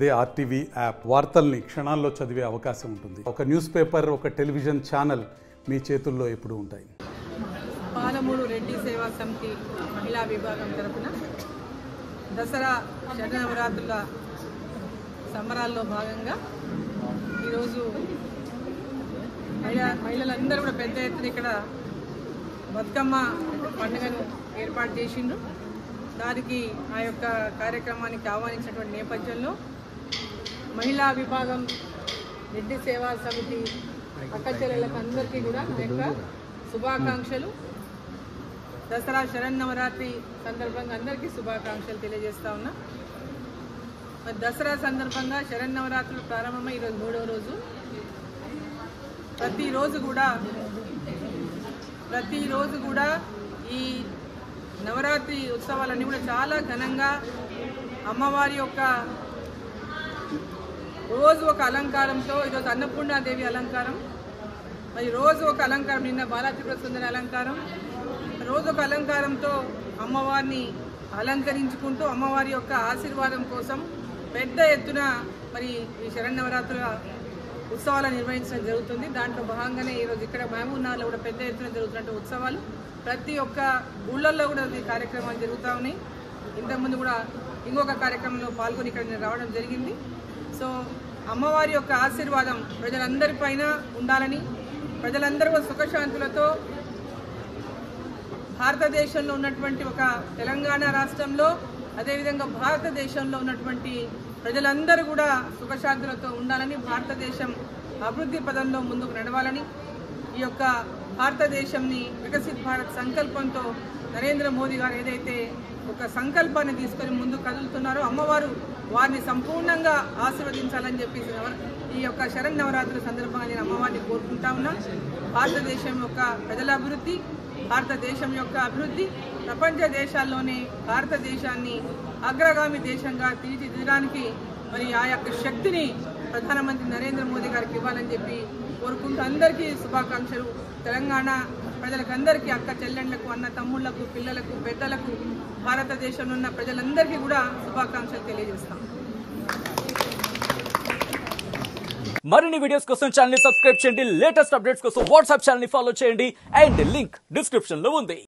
అదే RTV app వార్తల్ని క్షణాల్లో చదివే అవకాశం ఉంటుంది. ఒక న్యూస్ పేపర్, ఒక టెలివిజన్ ఛానల్ మీ చేతుల్లో ఎప్పుడూ ఉంటాయి. పాలమూరు రెడ్డి సేవా సమితి మహిళా విభాగం తరఫున దసరా శరన్నవరాత్రుల సంబరాల్లో భాగంగా ఈరోజు మహిళలందరూ కూడా పెద్ద ఎత్తున ఇక్కడ బతుకమ్మ పండుగను ఏర్పాటు చేసిండ్రు. దానికి ఆ యొక్క కార్యక్రమానికి ఆహ్వానించినటువంటి నేపథ్యంలో మహిళా విభాగం రెడ్డి సేవా సమితి అక్కచెల్లెళ్ళకు అందరికీ కూడా నా యొక్క శుభాకాంక్షలు. దసరా శరన్నవరాత్రి సందర్భంగా అందరికీ శుభాకాంక్షలు తెలియజేస్తా ఉన్నా. మరి దసరా సందర్భంగా శరన్నవరాత్రులు ప్రారంభమై ఈరోజు 3వ రోజు. ప్రతిరోజు కూడా ఈ నవరాత్రి ఉత్సవాలన్నీ కూడా చాలా ఘనంగా అమ్మవారి యొక్క రోజు ఒక అలంకారంతో, ఈరోజు అన్నపూర్ణాదేవి అలంకారం, మరి రోజు ఒక అలంకారం, నిన్న బాలాత్రిపుర సుందరి అలంకారం, రోజు ఒక అలంకారంతో అమ్మవారిని అలంకరించుకుంటూ అమ్మవారి యొక్క ఆశీర్వాదం కోసం పెద్ద ఎత్తున మరి ఈ శరన్నవరాత్రుల ఉత్సవాలు నిర్వహించడం జరుగుతుంది. దాంట్లో భాగంగానే ఈరోజు ఇక్కడ మహబూబ్నగర్లో కూడా పెద్ద ఎత్తున జరుగుతున్న ఉత్సవాలు, ప్రతి ఒక్క ఊళ్ళల్లో కూడా ఈ కార్యక్రమాలు జరుగుతూ ఉన్నాయి. ఇంతకుముందు కూడా ఇంకొక కార్యక్రమంలో పాల్గొని ఇక్కడ నేను రావడం జరిగింది. సో అమ్మవారి యొక్క ఆశీర్వాదం ప్రజలందరిపైన ఉండాలని, ప్రజలందరూ సుఖశాంతులతో భారతదేశంలో ఉన్నటువంటి ఒక తెలంగాణ రాష్ట్రంలో, అదేవిధంగా భారతదేశంలో ఉన్నటువంటి ప్రజలందరూ కూడా సుఖశాంతులతో ఉండాలని, భారతదేశం అభివృద్ధి పదంలో ముందుకు నడవాలని, ఈ యొక్క భారతదేశంని వికసిత్ భారత్ సంకల్పంతో నరేంద్ర మోదీ గారు ఏదైతే ఒక సంకల్పాన్ని తీసుకొని ముందుకు కదులుతున్నారో అమ్మవారు వారిని సంపూర్ణంగా ఆశీర్వదించాలని చెప్పి ఈ యొక్క శరన్నవరాత్రుల సందర్భంగా నేను అమ్మవారిని కోరుకుంటా ఉన్నా. భారతదేశం యొక్క ప్రజల అభివృద్ధి, భారతదేశం యొక్క అభివృద్ధి ప్రపంచ దేశాల్లోనే భారతదేశాన్ని అగ్రగామి దేశంగా తీర్చిదిద్దడానికి మరి ఆ యొక్క శక్తిని ప్రధానమంత్రి నరేంద్ర మోదీ గారికి ఇవ్వాలని చెప్పి కోరుకుంటూ అందరికీ శుభాకాంక్షలు. తెలంగాణ ప్రజలకు అందరికీ, అక్క చెల్లెళ్లకు, అన్న తమ్ముళ్లకు, పిల్లలకు, పెద్దలకు, భారతదేశంలో ఉన్న ప్రజలందరికీ కూడా శుభాకాంక్షలు తెలియజేస్తాం. మరిన్ని వీడియోస్ కోసం ఛానల్ ని సబ్స్క్రైబ్ చేయండి. లేటెస్ట్ అప్డేట్స్ కోసం వాట్సాప్ ఛానల్ ని ఫాలో చేయండి. అండ్ లింక్ డిస్క్రిప్షన్ లో ఉంది.